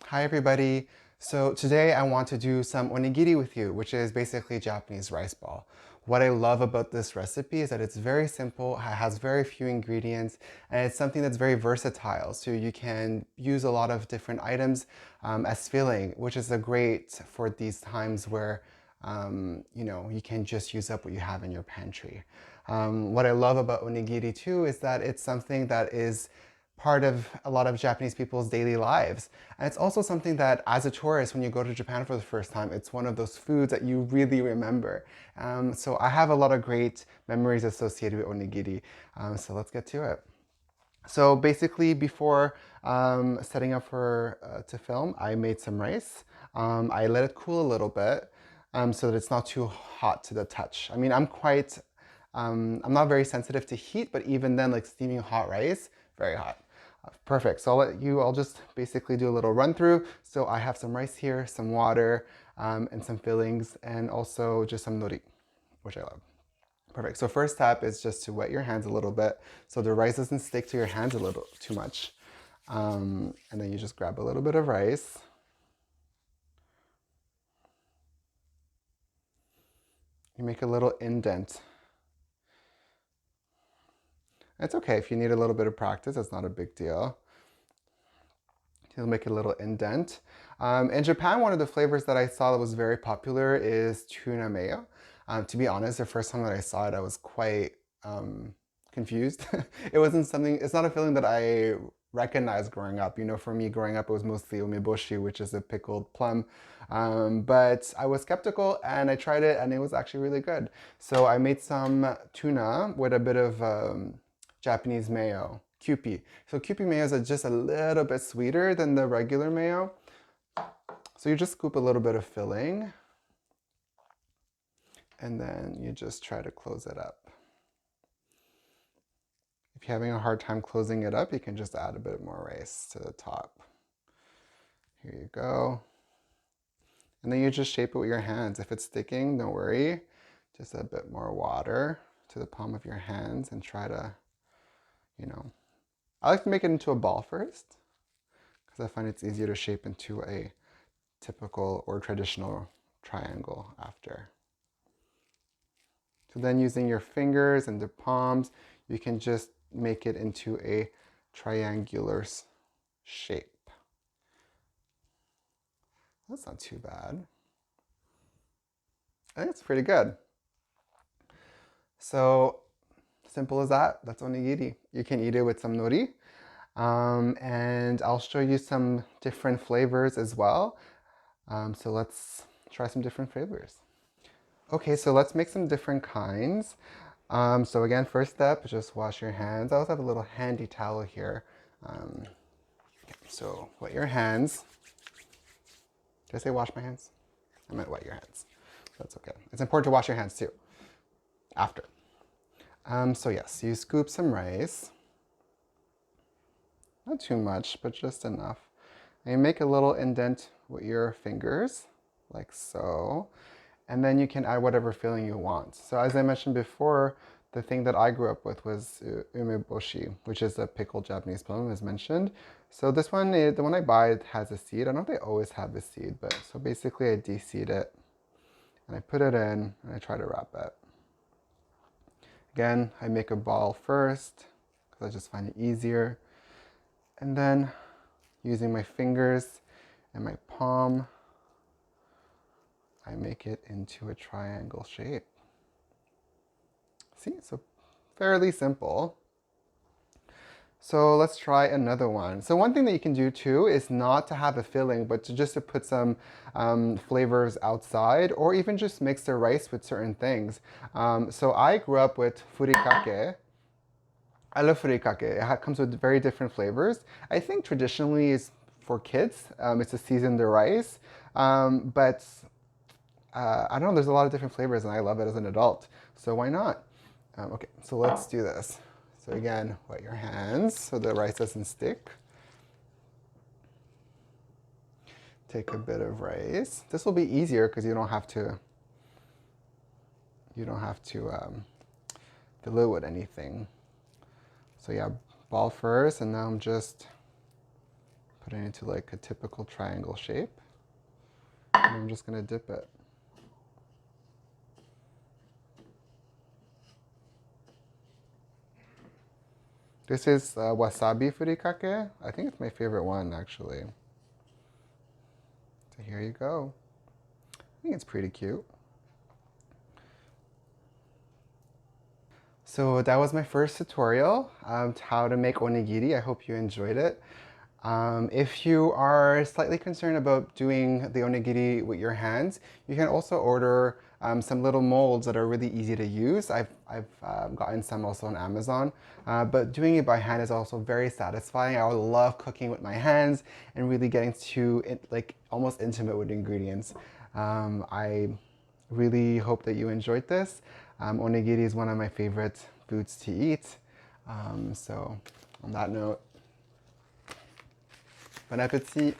Hi everybody. So today I want to do some onigiri with you, which is basically Japanese rice ball. What I love about this recipe is that it's very simple, has very few ingredients, and it's something that's very versatile. So you can use a lot of different items as filling, which is a great for these times where you can just use up what you have in your pantry. What I love about onigiri too is that it's something that is part of a lot of Japanese people's daily lives. And it's also something that as a tourist, when you go to Japan for the first time, it's one of those foods that you really remember. So I have a lot of great memories associated with onigiri. So let's get to it. So basically before setting up for to film, I made some rice. I let it cool a little bit so that it's not too hot to the touch. I mean, I'm not very sensitive to heat, but even then, like steaming hot rice, very hot. Perfect. So I'll just basically do a little run through. So I have some rice here, some water, and some fillings, and also just some nori, which I love. Perfect. So first step is just to wet your hands a little bit so the rice doesn't stick to your hands a little too much. And then you just grab a little bit of rice. You make a little indent. It's okay if you need a little bit of practice, it's not a big deal. You'll make a little indent. In Japan, one of the flavors that I saw that was very popular is tuna mayo. To be honest, the first time that I saw it, I was quite confused. It's not a feeling that I recognized growing up. You know, for me growing up, it was mostly umeboshi, which is a pickled plum. But I was skeptical and I tried it and it was actually really good. So I made some tuna with a bit of Japanese mayo. Kewpie. So Kewpie mayos are just a little bit sweeter than the regular mayo. So you just scoop a little bit of filling and then you just try to close it up. If you're having a hard time closing it up, you can just add a bit more rice to the top. Here you go. And then you just shape it with your hands. If it's sticking, don't worry. Just a bit more water to the palm of your hands and try to, I like to make it into a ball first because I find it's easier to shape into a typical or traditional triangle after. So then using your fingers and the palms, you can just make it into a triangular shape. That's not too bad. I think it's pretty good. So simple as that. That's onigiri. You can eat it with some nori. And I'll show you some different flavors as well. So let's try some different flavors. Okay, so let's make some different kinds. So again, first step, just wash your hands. I also have a little handy towel here. So wet your hands. Did I say wash my hands? I meant wet your hands. That's okay. It's important to wash your hands too, after. So yes, you scoop some rice. Not too much, but just enough. And you make a little indent with your fingers, like so. And then you can add whatever filling you want. So as I mentioned before, the thing that I grew up with was umeboshi, which is a pickled Japanese plum, as mentioned. So this one, the one I buy, it has a seed. I don't know if they always have the seed, but so basically I de-seed it and I put it in and I try to wrap it. Again, I make a ball first because I just find it easier. And then using my fingers and my palm, I make it into a triangle shape. See, so fairly simple. So let's try another one. So one thing that you can do too is not to have a filling, but to put some flavors outside, or even just mix the rice with certain things. So I grew up with furikake. I love furikake. It comes with very different flavors. I think traditionally it's for kids. It's to season the rice, but I don't know. There's a lot of different flavors, and I love it as an adult. So why not? Okay, so let's do this. So again, wet your hands so the rice doesn't stick. Take a bit of rice. This will be easier because you don't have to fill it with anything. So yeah, ball first, and now I'm just put it into like a typical triangle shape. And I'm just gonna dip it. This is wasabi furikake. I think it's my favorite one actually. So here you go. I think it's pretty cute. So that was my first tutorial how to make onigiri. I hope you enjoyed it. If you are slightly concerned about doing the onigiri with your hands, you can also order some little molds that are really easy to use. I've gotten some also on Amazon, but doing it by hand is also very satisfying. I love cooking with my hands and really getting to like almost intimate with ingredients. I really hope that you enjoyed this. Onigiri is one of my favorite foods to eat. So on that note, bon appétit!